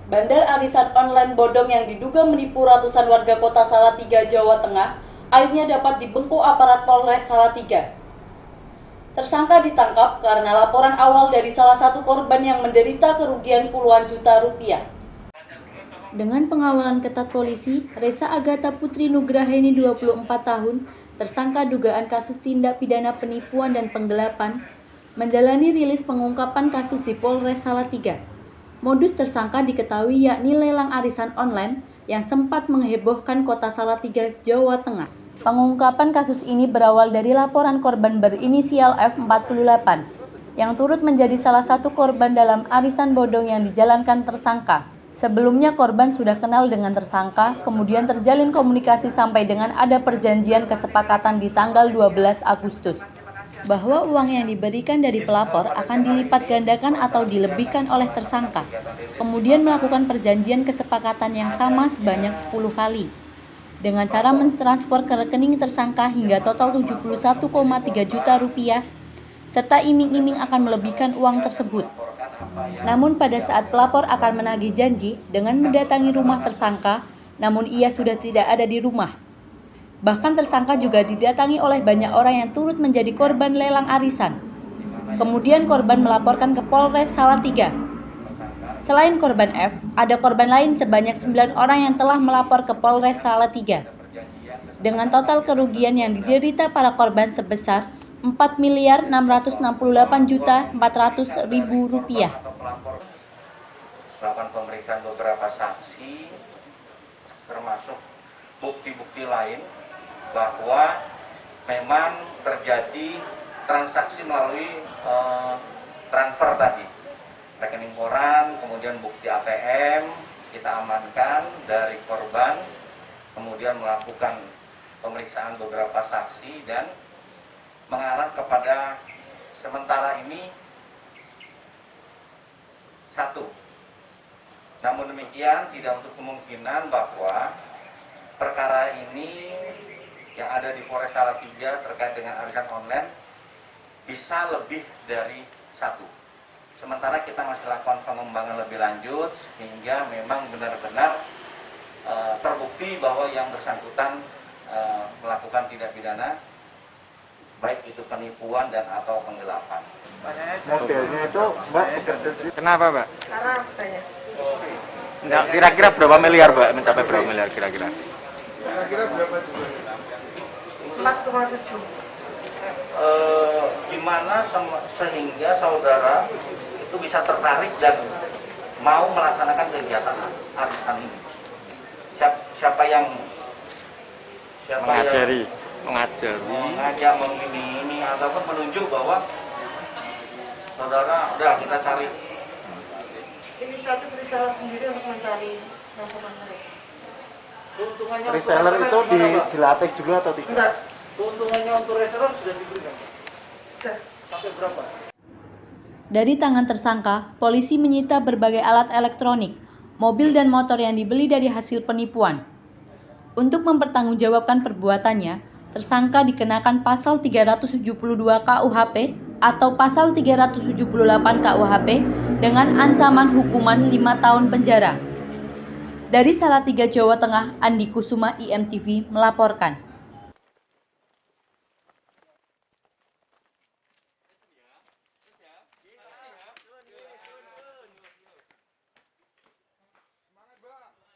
Bandar arisan online bodong yang diduga menipu ratusan warga kota Salatiga, Jawa Tengah, akhirnya dapat dibengkok aparat Polres Salatiga. Tersangka ditangkap karena laporan awal dari salah satu korban yang menderita kerugian puluhan juta rupiah. Dengan pengawalan ketat polisi, Resa Agatha Putri Nugraheni 24 tahun, tersangka dugaan kasus tindak pidana penipuan dan penggelapan, menjalani rilis pengungkapan kasus di Polres Salatiga. Modus tersangka diketahui yakni lelang arisan online yang sempat menghebohkan kota Salatiga, Jawa Tengah. Pengungkapan kasus ini berawal dari laporan korban berinisial F48 yang turut menjadi salah satu korban dalam arisan bodong yang dijalankan tersangka. Sebelumnya korban sudah kenal dengan tersangka, kemudian terjalin komunikasi sampai dengan ada perjanjian kesepakatan di tanggal 12 Agustus. Bahwa uang yang diberikan dari pelapor akan dilipat gandakan atau dilebihkan oleh tersangka. Kemudian melakukan perjanjian kesepakatan yang sama sebanyak 10 kali. Dengan cara mentransfer ke rekening tersangka hingga total 71,3 juta rupiah, serta iming-iming akan melebihkan uang tersebut. Namun pada saat pelapor akan menagih janji dengan mendatangi rumah tersangka, namun ia sudah tidak ada di rumah. Bahkan tersangka juga didatangi oleh banyak orang yang turut menjadi korban lelang arisan. Kemudian korban melaporkan ke Polres Salatiga. Selain korban F, ada korban lain sebanyak 9 orang yang telah melapor ke Polres Salatiga. Dengan total kerugian yang diderita para korban sebesar Rp4.668.400.000. Melakukan pemeriksaan beberapa saksi, termasuk bukti-bukti lain bahwa memang terjadi transaksi melalui transfer tadi, rekening koran, kemudian bukti ATM kita amankan dari korban, kemudian melakukan pemeriksaan beberapa saksi dan mengarah kepada sementara ini 1. Namun demikian tidak untuk kemungkinan bahwa perkara ini yang ada di Polres Salatiga terkait dengan arisan online bisa lebih dari 1. Sementara kita masih lakukan pengembangan lebih lanjut sehingga memang benar-benar terbukti bahwa yang bersangkutan melakukan tindak pidana baik itu penipuan dan atau penggelapan. Modelnya itu Mbak, kenapa Mbak? Karena tanya. Nah, kira-kira berapa miliar Mbak? Mencapai berapa miliar kira-kira? kira-kira berapa juga? 4,7. Gimana sehingga saudara itu bisa tertarik dan mau melaksanakan kegiatan arisan ini? Siapa yang Mengajari mengajak ini ataupun menunjuk bahwa saudara udah kita cari Inisiatif reseller sendiri untuk mencari nasabah mereka. keuntungannya. Reseller itu dilatih dulu atau tidak? Enggak. Keuntungannya untuk reseller sudah diberikan. Sudah. Sampai berapa? Dari tangan tersangka, polisi menyita berbagai alat elektronik, mobil dan motor yang dibeli dari hasil penipuan. Untuk mempertanggungjawabkan perbuatannya, tersangka dikenakan pasal 372 KUHP atau pasal 378 KUHP dengan ancaman hukuman 5 tahun penjara. Dari Salatiga, Jawa Tengah, Andi Kusuma, IMTV melaporkan.